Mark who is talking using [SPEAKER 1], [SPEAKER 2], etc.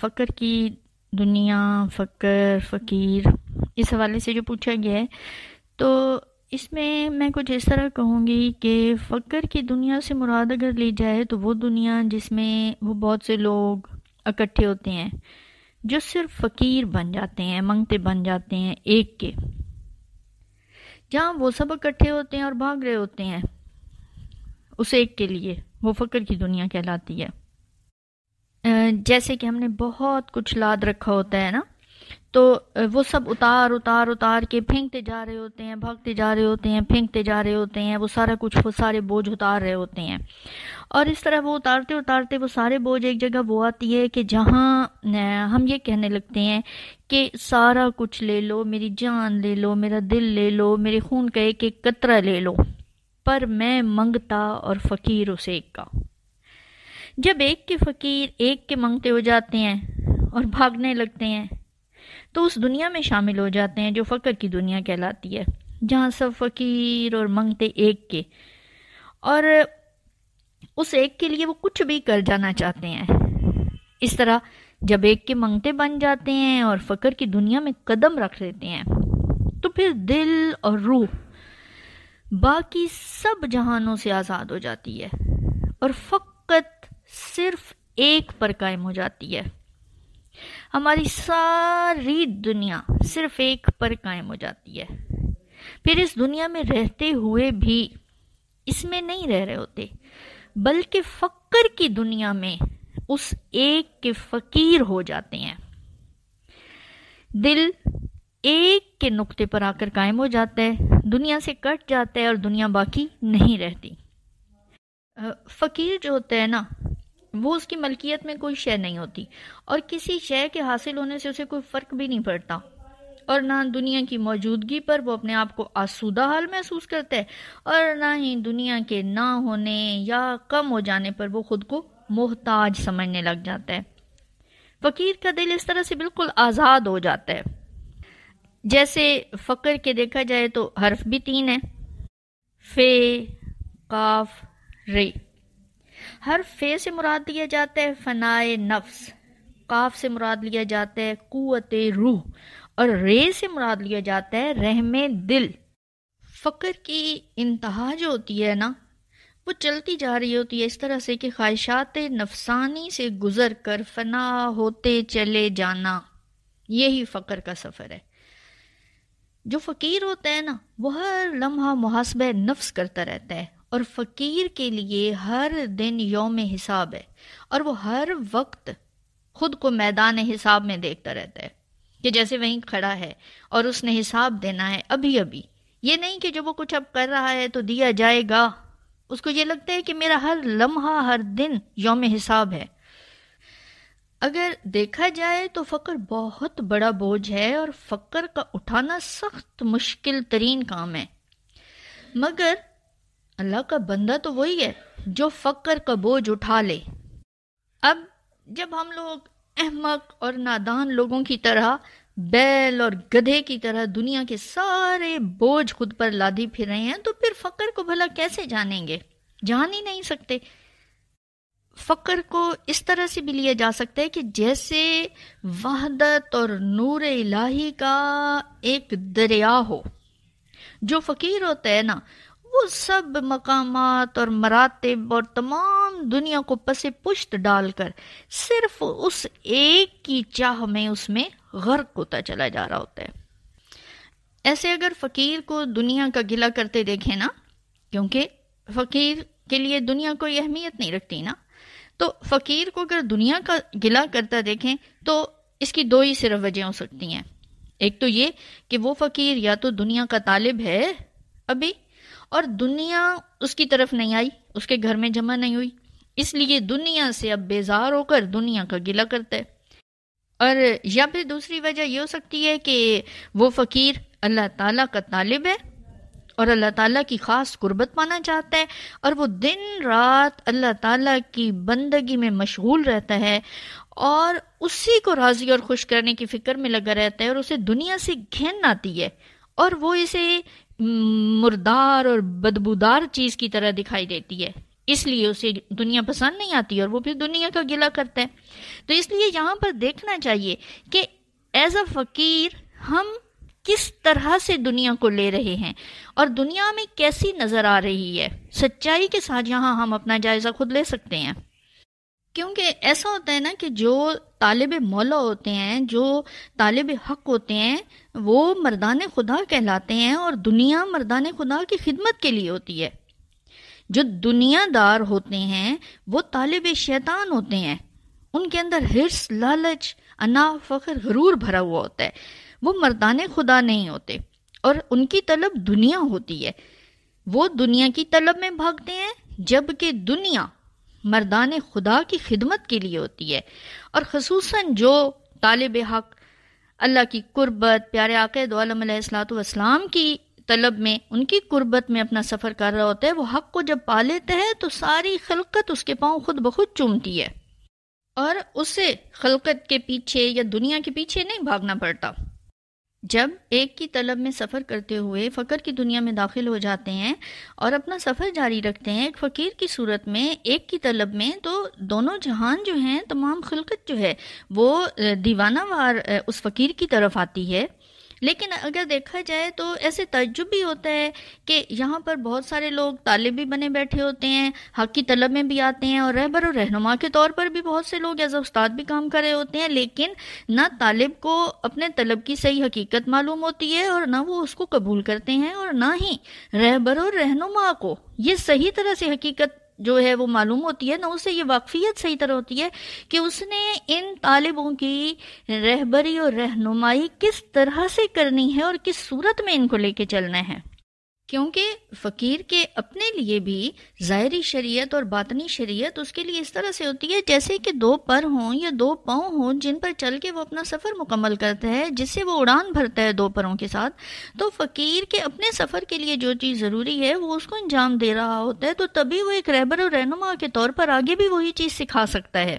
[SPEAKER 1] فقر کی دنیا، فقر، فقیر، اس حوالے سے جو پوچھا گیا ہے، تو اس میں کچھ اس طرح کہوں گی کہ فقر کی دنیا سے مراد اگر لی جائے تو وہ دنیا جس میں وہ بہت سے لوگ اکٹھے ہوتے ہیں جو صرف فقیر بن جاتے ہیں، منگتے بن جاتے ہیں ایک کے، جہاں وہ سب اکٹھے ہوتے ہیں اور بھاگ رہے ہوتے ہیں اس ایک کے لیے، وہ فقر کی دنیا کہلاتی ہے۔ جیسے کہ ہم نے بہت کچھ لاد رکھا ہوتا ہے نا، تو وہ سب اتار کے پھینکتے جا رہے ہوتے ہیں، بھاگتے جا رہے ہوتے ہیں، پھینکتے جا رہے ہوتے ہیں، وہ سارا کچھ، وہ سارے بوجھ اتار رہے ہوتے ہیں، اور اس طرح وہ اتارتے وہ سارے بوجھ ایک جگہ وہ آتی ہے کہ جہاں ہم یہ کہنے لگتے ہیں کہ سارا کچھ لے لو، میری جان لے لو، میرا دل لے لو، میرے خون کا ایک ایک قطرہ لے لو، پر میں منگتا اور فقیر اس ایک کا۔ جب ایک کے فقیر ایک کے منگتے ہو جاتے ہیں اور بھاگنے لگتے ہیں تو اس دنیا میں شامل ہو جاتے ہیں جو فقر کی دنیا کہلاتی ہے، جہاں سب فقیر اور منگتے ایک کے، اور اس ایک کے لیے وہ کچھ بھی کر جانا چاہتے ہیں۔ اس طرح جب ایک کے منگتے بن جاتے ہیں اور فقر کی دنیا میں قدم رکھ لیتے ہیں تو پھر دل اور روح باقی سب جہانوں سے آزاد ہو جاتی ہے اور فقط صرف ایک پر قائم ہو جاتی ہے۔ ہماری ساری دنیا صرف ایک پر قائم ہو جاتی ہے۔ پھر اس دنیا میں رہتے ہوئے بھی اس میں نہیں رہ رہے ہوتے، بلکہ فقر کی دنیا میں اس ایک کے فقیر ہو جاتے ہیں۔ دل ایک کے نقطے پر آ کر قائم ہو جاتا ہے، دنیا سے کٹ جاتا ہے اور دنیا باقی نہیں رہتی۔ فقیر جو ہوتا ہے نا، وہ اس کی ملکیت میں کوئی شے نہیں ہوتی، اور کسی شے کے حاصل ہونے سے اسے کوئی فرق بھی نہیں پڑتا، اور نہ دنیا کی موجودگی پر وہ اپنے آپ کو آسودہ حال محسوس کرتا ہے، اور نہ ہی دنیا کے نہ ہونے یا کم ہو جانے پر وہ خود کو محتاج سمجھنے لگ جاتا ہے۔ فقیر کا دل اس طرح سے بالکل آزاد ہو جاتا ہے۔ جیسے فقر کے دیکھا جائے تو حرف بھی 3 ہیں، فے، قاف، رے۔ حرف فے سے مراد لیا جاتا ہے فنائے نفس، قاف سے مراد لیا جاتا ہے قوت روح، اور رے سے مراد لیا جاتا ہے رحم دل۔ فقر کی انتہا جو ہوتی ہے نا، وہ چلتی جا رہی ہوتی ہے اس طرح سے کہ خواہشات نفسانی سے گزر کر فنا ہوتے چلے جانا، یہی فقر کا سفر ہے۔ جو فقیر ہوتا ہے نا، وہ ہر لمحہ محاسبہ نفس کرتا رہتا ہے، اور فقیر کے لیے ہر دن یوم حساب ہے، اور وہ ہر وقت خود کو میدان حساب میں دیکھتا رہتا ہے کہ جیسے وہیں کھڑا ہے اور اس نے حساب دینا ہے ابھی ابھی۔ یہ نہیں کہ جو وہ کچھ اب کر رہا ہے تو دیا جائے گا، اس کو یہ لگتا ہے کہ میرا ہر لمحہ، ہر دن یوم حساب ہے۔ اگر دیکھا جائے تو فقر بہت بڑا بوجھ ہے، اور فقر کا اٹھانا سخت مشکل ترین کام ہے، مگر اللہ کا بندہ تو وہی ہے جو فقر کا بوجھ اٹھا لے۔ اب جب ہم لوگ احمق اور نادان لوگوں کی طرح، بیل اور گدھے کی طرح دنیا کے سارے بوجھ خود پر لادی پھر رہے ہیں، تو پھر فقر کو بھلا کیسے جانیں گے؟ جان ہی نہیں سکتے۔ فقر کو اس طرح سے بھی لیا جا سکتا ہے کہ جیسے وحدت اور نور الہی کا ایک دریا ہو۔ جو فقیر ہوتا ہے نا، وہ سب مقامات اور مراتب اور تمام دنیا کو پس پشت ڈال کر صرف اس ایک کی چاہ میں اس میں غرق ہوتا چلا جا رہا ہوتا ہے۔ ایسے اگر فقیر کو دنیا کا گلہ کرتے دیکھیں نا، کیونکہ فقیر کے لیے دنیا کوئی اہمیت نہیں رکھتی نا، تو فقیر کو اگر دنیا کا گلہ کرتا دیکھیں تو اس کی 2 ہی صرف وجہ ہو سکتی ہیں۔ ایک تو یہ کہ وہ فقیر یا تو دنیا کا طالب ہے ابھی، اور دنیا اس کی طرف نہیں آئی، اس کے گھر میں جمع نہیں ہوئی، اس لیے دنیا سے اب بیزار ہو کر دنیا کا گلہ کرتا ہے۔ اور یا پھر دوسری وجہ یہ ہو سکتی ہے کہ وہ فقیر اللہ تعالیٰ کا طالب ہے اور اللہ تعالیٰ کی خاص قربت پانا چاہتا ہے، اور وہ دن رات اللہ تعالیٰ کی بندگی میں مشغول رہتا ہے اور اسی کو راضی اور خوش کرنے کی فکر میں لگا رہتا ہے، اور اسے دنیا سے گھن آتی ہے اور وہ اسے مردار اور بدبودار چیز کی طرح دکھائی دیتی ہے، اس لیے اسے دنیا پسند نہیں آتی اور وہ پھر دنیا کا گلہ کرتا ہے۔ تو اس لیے یہاں پر دیکھنا چاہیے کہ ایز اے فقیر ہم کس طرح سے دنیا کو لے رہے ہیں اور دنیا میں کیسی نظر آ رہی ہے۔ سچائی کے ساتھ یہاں ہم اپنا جائزہ خود لے سکتے ہیں، کیونکہ ایسا ہوتا ہے نا کہ جو طالب مولا ہوتے ہیں، جو طالب حق ہوتے ہیں، وہ مردان خدا کہلاتے ہیں، اور دنیا مردان خدا کی خدمت کے لیے ہوتی ہے۔ جو دنیا دار ہوتے ہیں وہ طالب شیطان ہوتے ہیں، ان کے اندر حرص، لالچ، انا، فخر، غرور بھرا ہوا ہوتا ہے، وہ مردان خدا نہیں ہوتے، اور ان کی طلب دنیا ہوتی ہے، وہ دنیا کی طلب میں بھاگتے ہیں، جبکہ دنیا مردان خدا کی خدمت کے لیے ہوتی ہے۔ اور خصوصاً جو طالب حق اللہ کی قربت، پیارے آقا دو عالم علیہ الصلوۃ والسلام کی طلب میں، ان کی قربت میں اپنا سفر کر رہا ہوتا ہے، وہ حق کو جب پا لیتا ہے تو ساری خلقت اس کے پاؤں خود بخود چومتی ہے، اور اسے خلقت کے پیچھے یا دنیا کے پیچھے نہیں بھاگنا پڑتا۔ جب ایک کی طلب میں سفر کرتے ہوئے فقر کی دنیا میں داخل ہو جاتے ہیں اور اپنا سفر جاری رکھتے ہیں ایک فقیر کی صورت میں، ایک کی طلب میں، تو دونوں جہان جو ہیں، تمام خلقت جو ہے وہ دیوانہ وار اس فقیر کی طرف آتی ہے۔ لیکن اگر دیکھا جائے تو ایسے تعجب بھی ہوتا ہے کہ یہاں پر بہت سارے لوگ طالب بھی بنے بیٹھے ہوتے ہیں، حق کی طلب میں بھی آتے ہیں، اور رہبر و رہنما کے طور پر بھی بہت سے لوگ ایز استاد بھی کام کر رہے ہوتے ہیں، لیکن نہ طالب کو اپنے طلب کی صحیح حقیقت معلوم ہوتی ہے اور نہ وہ اس کو قبول کرتے ہیں، اور نہ ہی رہبر و رہنما کو یہ صحیح طرح سے حقیقت جو ہے وہ معلوم ہوتی ہے، نہ اسے یہ واقفیت صحیح طرح ہوتی ہے کہ اس نے ان طالبوں کی رہبری اور رہنمائی کس طرح سے کرنی ہے اور کس صورت میں ان کو لے کے چلنا ہے۔ کیونکہ فقیر کے اپنے لیے بھی ظاہری شریعت اور باطنی شریعت اس کے لیے اس طرح سے ہوتی ہے جیسے کہ دو پر ہوں یا دو پاؤں ہوں جن پر چل کے وہ اپنا سفر مکمل کرتا ہے، جس سے وہ اڑان بھرتا ہے دو پروں کے ساتھ۔ تو فقیر کے اپنے سفر کے لیے جو چیز ضروری ہے وہ اس کو انجام دے رہا ہوتا ہے، تو تبھی وہ ایک رہبر و رہنما کے طور پر آگے بھی وہی چیز سکھا سکتا ہے۔